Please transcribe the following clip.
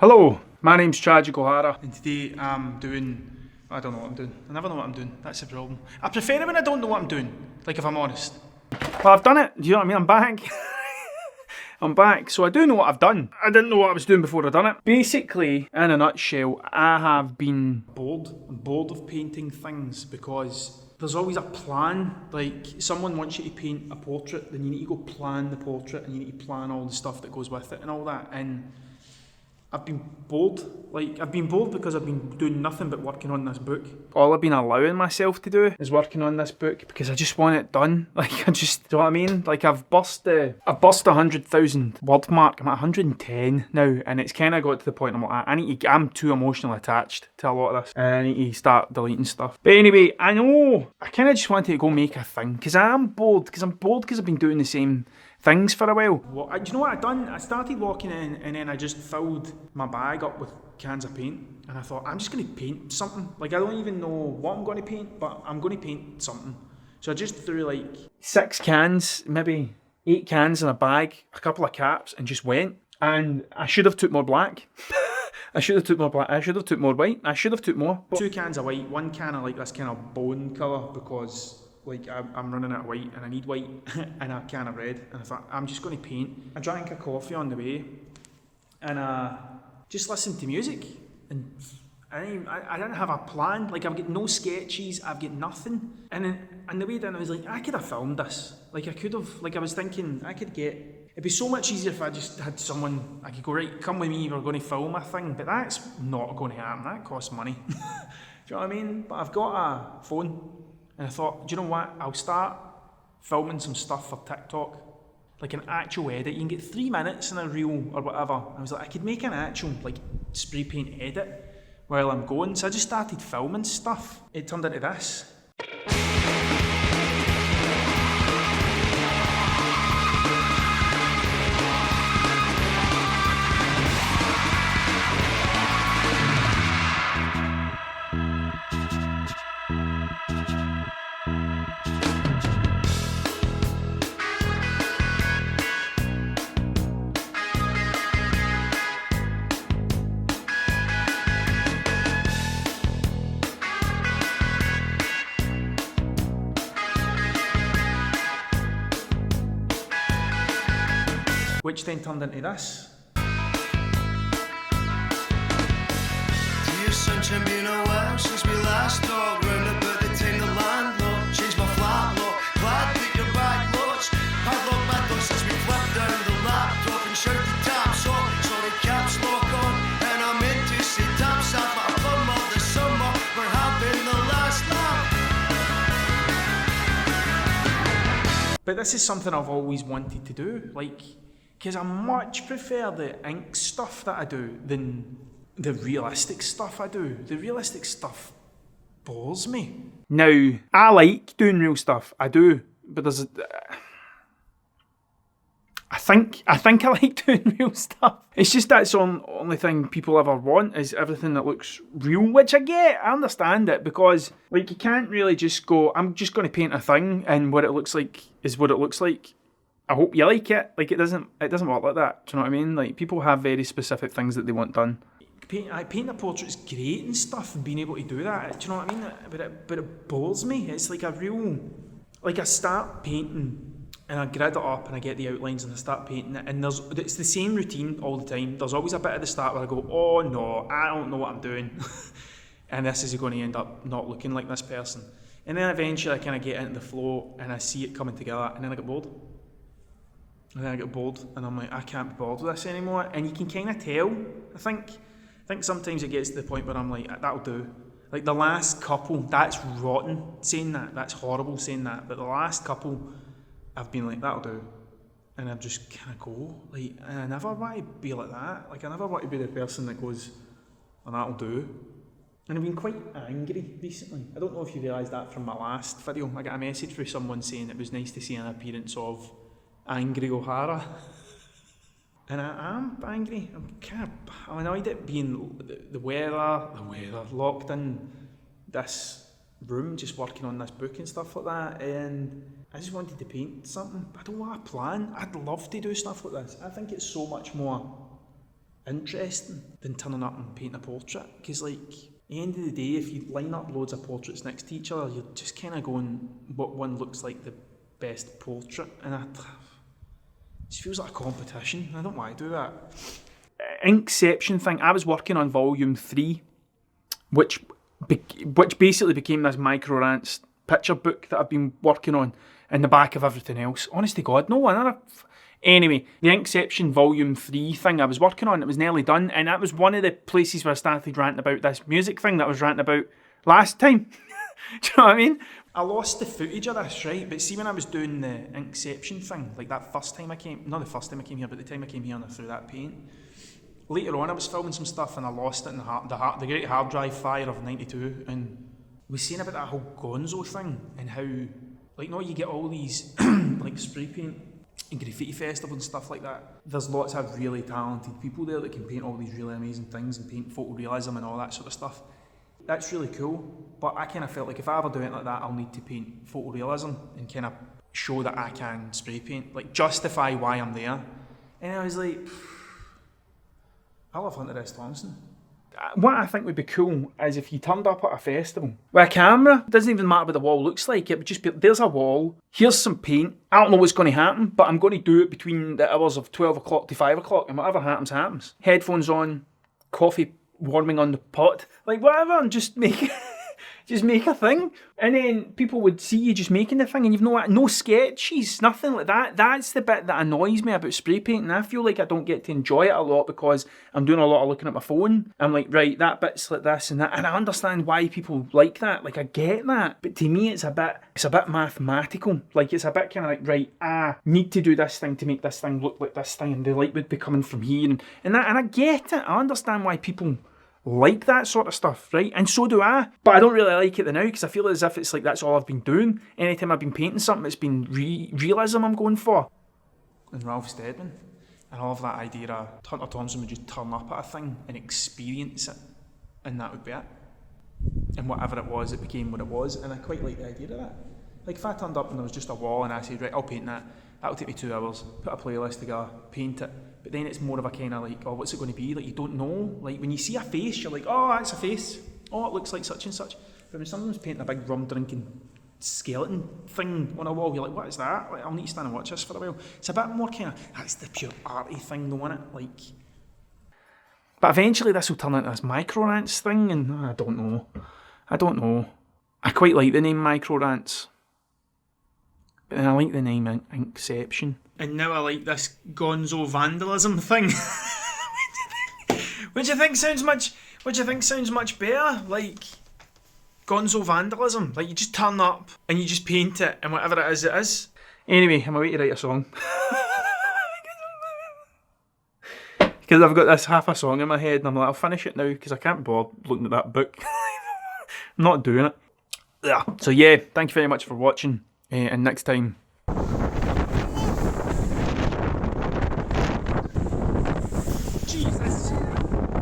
Hello, my name's Tragic O'Hara, and today I'm doing... I don't know what I'm doing. I never know what I'm doing. That's the problem. I prefer it when I don't know what I'm doing, like if I'm honest. Well, I've done it. Do you know what I mean? I'm back. I'm back, so I do know what I've done. I didn't know what I was doing before I done it. Basically, in a nutshell, I have been bored. I'm bored of painting things because there's always a plan. Like, someone wants you to paint a portrait, then you need to go plan the portrait, and you need to plan all the stuff that goes with it and all that. And I've been bored. Like, I've been bored because I've been doing nothing but working on this book. All I've been allowing myself to do is working on this book because I just want it done. Like, I just, do you know what I mean? Like, I've bust the 100,000 word mark. I'm at 110 now, and it's kind of got to the point I'm like, I'm too emotionally attached to a lot of this. And I need to start deleting stuff. But anyway, I know, I kind of just wanted to go make a thing because I'm bored because I've been doing the same things for a while. Do you know what I've done? I started walking in and then I just filled my bag up with cans of paint, and I thought, I'm just going to paint something. Like, I don't even know what I'm going to paint, but I'm going to paint something. So I just threw like 6 cans, maybe 8 cans in a bag, a couple of caps, and just went. And I should have took more black. I should have took more black. I should have took more white. I should have took more. 2 cans of white, 1 can of like this kind of bone colour because like I'm running out of white and I need white, and a can of red. And I thought, I'm just going to paint. I drank a coffee on the way and just listened to music. And I didn't have a plan. Like, I've got no sketches, I've got nothing. And then on the way down I was like, I could have filmed this. Like, I could have, like I was thinking I could get, it'd be so much easier if I just had someone, I could go, right, come with me, we're going to film a thing. But that's not going to happen, that costs money. Do you know what I mean? But I've got a phone. And I thought, do you know what? I'll start filming some stuff for TikTok, like an actual edit. You can get 3 minutes in a reel or whatever. I was like, I could make an actual like spray paint edit while I'm going. So I just started filming stuff. It turned into this. Which then turned into this. Dear sunshine, been a while since we last talked. Round about the time the landlord changed my flat lock. Glad that you're back, lots. Padlock back door since we flipped down the laptop and shouted taps off. Sorry, caps lock on. And I meant to say taps off, but I plumb of the summer. We're having the last laugh. But this is something I've always wanted to do. Like, because I much prefer the ink stuff that I do than the realistic stuff I do. The realistic stuff bores me. Now, I like doing real stuff. I do. But there's I think I like doing real stuff. It's just that's the only thing people ever want is everything that looks real, which I get. I understand it because, like, you can't really just go, I'm just going to paint a thing and what it looks like is what it looks like. I hope you like it. Like, it doesn't work like that. Do you know what I mean? Like, people have very specific things that they want done. Painting a portrait's great and stuff, and being able to do that. Do you know what I mean? But it bores me. It's like a real, like, I start painting and I grid it up and I get the outlines and I start painting it, and it's the same routine all the time. There's always a bit at the start where I go, oh no, I don't know what I'm doing, and this is going to end up not looking like this person. And then eventually I kind of get into the flow and I see it coming together, and then I get bored. And then I get bored and I'm like, I can't be bored with this anymore. And you can kind of tell, I think sometimes it gets to the point where I'm like, that'll do. Like, the last couple, that's rotten saying that, that's horrible saying that, but the last couple, I've been like, that'll do. And I've just kind of go, like, and I never want to be like that. Like, I never want to be the person that goes, and that'll do. And I've been quite angry recently. I don't know if you realised that from my last video. I got a message from someone saying it was nice to see an appearance of Angry O'Hara. And I am angry. I'm annoyed at being the weather, locked in this room, just working on this book and stuff like that. And I just wanted to paint something. I don't want a plan. I'd love to do stuff like this. I think it's so much more interesting than turning up and painting a portrait. Because, like, at the end of the day, if you line up loads of portraits next to each other, you're just kind of going, what one looks like the best portrait, and it just feels like a competition. I don't want to do that. Inkception thing, I was working on volume 3, which basically became this micro rants picture book that I've been working on in the back of everything else. Honest to God, no one. Anyway, the Inkception volume 3 thing I was working on, it was nearly done, and that was one of the places where I started ranting about this music thing that I was ranting about last time. Do you know what I mean? I lost the footage of this, right? But see, when I was doing the Inkception thing, like that first time I came, not the first time I came here, but the time I came here and I threw that paint, later on I was filming some stuff and I lost it in the great hard drive fire of 92, and we was saying about that whole Gonzo thing and how, like, no, you get all these like spray paint and graffiti festival and stuff like that. There's lots of really talented people there that can paint all these really amazing things and paint photorealism and all that sort of stuff. That's really cool, but I kind of felt like if I ever do it like that, I'll need to paint photorealism and kind of show that I can spray paint, like justify why I'm there. And I was like, I love Hunter S. Thompson. What I think would be cool is if you turned up at a festival with a camera. It doesn't even matter what the wall looks like. It would just be, there's a wall, here's some paint. I don't know what's going to happen, but I'm going to do it between the hours of 12 o'clock to 5 o'clock, and whatever happens, happens. Headphones on, coffee warming on the pot, like whatever, and just make a thing. And then people would see you just making the thing, and you've no sketches, nothing like that. That's the bit that annoys me about spray painting. I feel like I don't get to enjoy it a lot because I'm doing a lot of looking at my phone. I'm like, right, that bit's like this and that, and I understand why people like that. Like, I get that, but to me, it's a bit mathematical. Like, it's a bit kind of like, right, I need to do this thing to make this thing look like this thing, and the light would be coming from here, and I get it. I understand why people like that sort of stuff, right? And so do I. But I don't really like it now because I feel as if it's like that's all I've been doing. Anytime I've been painting something, it's been realism I'm going for. And Ralph Steadman. And I love that idea of Hunter Thompson would just turn up at a thing and experience it, and that would be it. And whatever it was, it became what it was. And I quite like the idea of that. Like, if I turned up and there was just a wall and I said, right, I'll paint that. That'll take me 2 hours. Put a playlist together, paint it. But then it's more of a kind of like, oh, what's it going to be? Like, you don't know. Like, when you see a face, you're like, oh, that's a face. Oh, it looks like such and such. But when someone's painting a big rum-drinking skeleton thing on a wall, you're like, what is that? Like, I'll need to stand and watch this for a while. It's a bit more kind of, that's the pure arty thing though, isn't it? Like, but eventually this will turn into this micro rants thing, and I don't know. I quite like the name micro rants. But then I like the name Inkception. And now I like this gonzo vandalism thing. Which I think sounds much better. Like, gonzo vandalism. Like, you just turn up and you just paint it, and whatever it is. Anyway, I'm away to write a song. Because I've got this half a song in my head, and I'm like, I'll finish it now because I can't bother looking at that book. I'm not doing it. Yeah. So yeah, thank you very much for watching. And next time. Jesus.